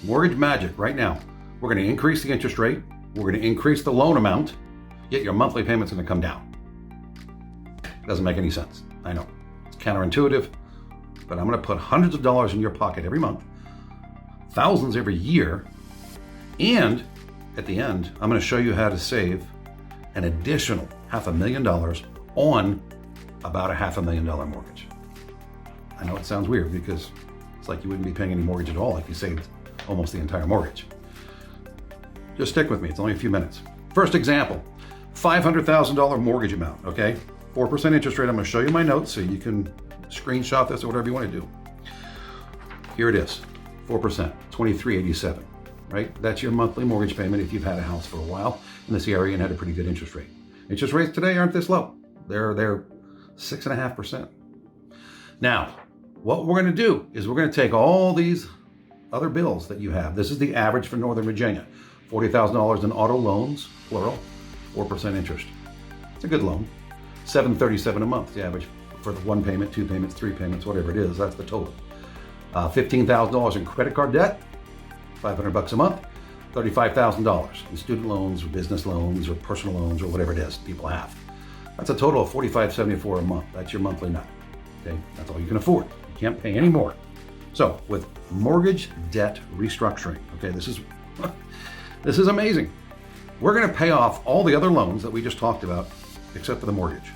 Mortgage magic right now. We're going to increase the interest rate. We're going to increase the loan amount, yet your monthly payment's going to come down. Doesn't make any sense. I know. It's counterintuitive, but I'm going to put hundreds of dollars in your pocket every month, thousands every year, and at the end, I'm going to show you how to save an additional $500,000 on about a $500,000 mortgage. I know it sounds weird because it's like you wouldn't be paying any mortgage at all if you saved almost the entire mortgage. Just stick with me, it's only a few minutes. First example, $500,000 mortgage amount, okay? 4% interest rate. I'm gonna show you my notes so you can screenshot this or whatever you wanna do. Here it is, 4%, $23.87, right? That's your monthly mortgage payment if you've had a house for a while in this area and had a pretty good interest rate. Interest rates today aren't this low. They're 6.5%. Now, what we're gonna do is we're gonna take all these other bills that you have. This is the average for Northern Virginia. $40,000 in auto loans, plural, 4% interest. It's a good loan. $737 a month, the average for the 1 payment, 2 payments, 3 payments, whatever it is, that's the total. $15,000 in credit card debt, $500 a month, $35,000 in student loans or business loans or personal loans or whatever it is people have. That's a total of $45.74 a month. That's your monthly nut. Okay, that's all you can afford. You can't pay any more. So with mortgage debt restructuring, okay, this is amazing. We're going to pay off all the other loans that we just talked about, except for the mortgage.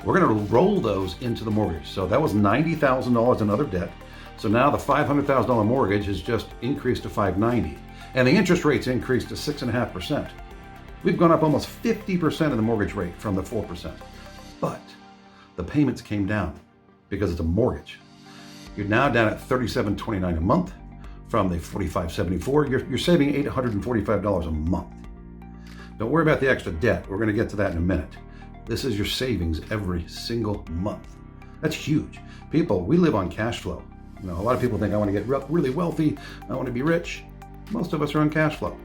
We're going to roll those into the mortgage. So that was $90,000 in other debt. So now the $500,000 mortgage is just increased to $590,000, and the interest rate's increased to 6.5%. We've gone up almost 50% of the mortgage rate from the 4%. But the payments came down because it's a mortgage. You're now down at $37.29 a month from the $45.74. You're saving $845 a month. Don't worry about the extra debt. We're going to get to that in a minute. This is your savings every single month. That's huge. People, we live on cash flow. You know, a lot of people think I want to get really wealthy. I want to be rich. Most of us are on cash flow.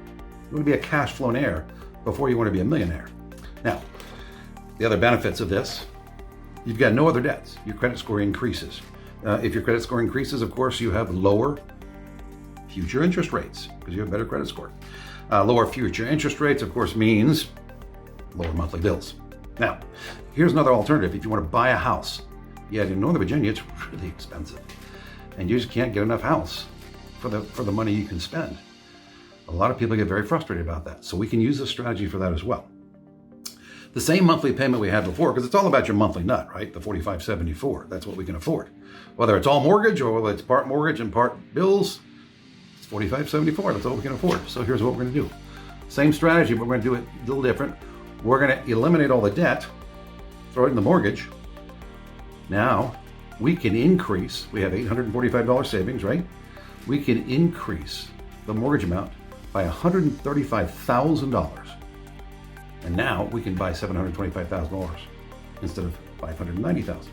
You want to be a cash flownaire before you want to be a millionaire. Now, the other benefits of this, you've got no other debts. Your credit score increases. If your credit score increases, of course, you have lower future interest rates because you have better credit score. Lower future interest rates, of course, means lower monthly bills. Now, here's another alternative. If you want to buy a house, yeah, in Northern Virginia, it's really expensive, and you just can't get enough house for the money you can spend. A lot of people get very frustrated about that, so we can use this strategy for that as well. The same monthly payment we had before, because it's all about your monthly nut, right? The $45.74. That's what we can afford. Whether it's all mortgage or whether it's part mortgage and part bills, it's $45.74. That's all we can afford. So here's what we're going to do. Same strategy, but we're going to do it a little different. We're going to eliminate all the debt, throw it in the mortgage. Now we can increase. We have $845 savings, right? We can increase the mortgage amount by $135,000. And now we can buy $725,000 instead of $590,000.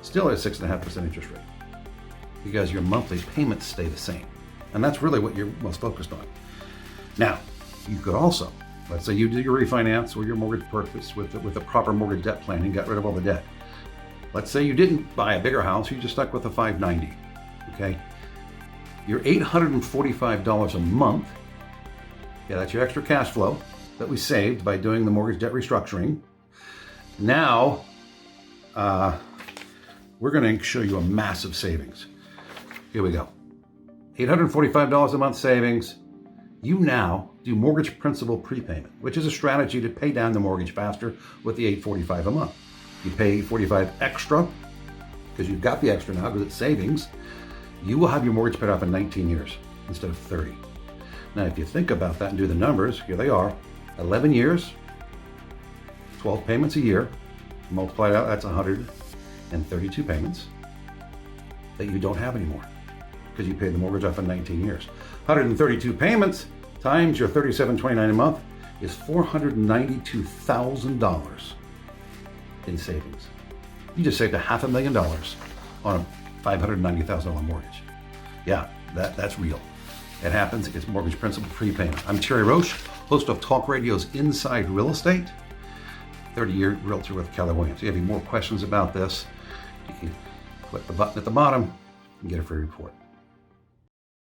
Still at 6.5% interest rate because your monthly payments stay the same. And that's really what you're most focused on. Now, you could also, let's say you did your refinance or your mortgage purchase with a proper mortgage debt plan and got rid of all the debt. Let's say you didn't buy a bigger house, you just stuck with the $590, okay? Your $845 a month, yeah, that's your extra cash flow that we saved by doing the mortgage debt restructuring. Now, we're going to show you a massive savings. Here we go. $845 a month savings. You now do mortgage principal prepayment, which is a strategy to pay down the mortgage faster with the $845 a month. You pay $845 extra because you've got the extra now because it's savings. You will have your mortgage paid off in 19 years instead of 30. Now, if you think about that and do the numbers, here they are. 11 years, 12 payments a year, multiply it out, that's 132 payments that you don't have anymore because you paid the mortgage off in 19 years. 132 payments times your $37.29 a month is $492,000 in savings. You just saved $500,000 on a $590,000 mortgage. Yeah, that's real. It happens. It's mortgage principal prepayment. I'm Terry Roche, host of Talk Radio's Inside Real Estate, 30-year realtor with Keller Williams. If you have any more questions about this, you can click the button at the bottom and get a free report.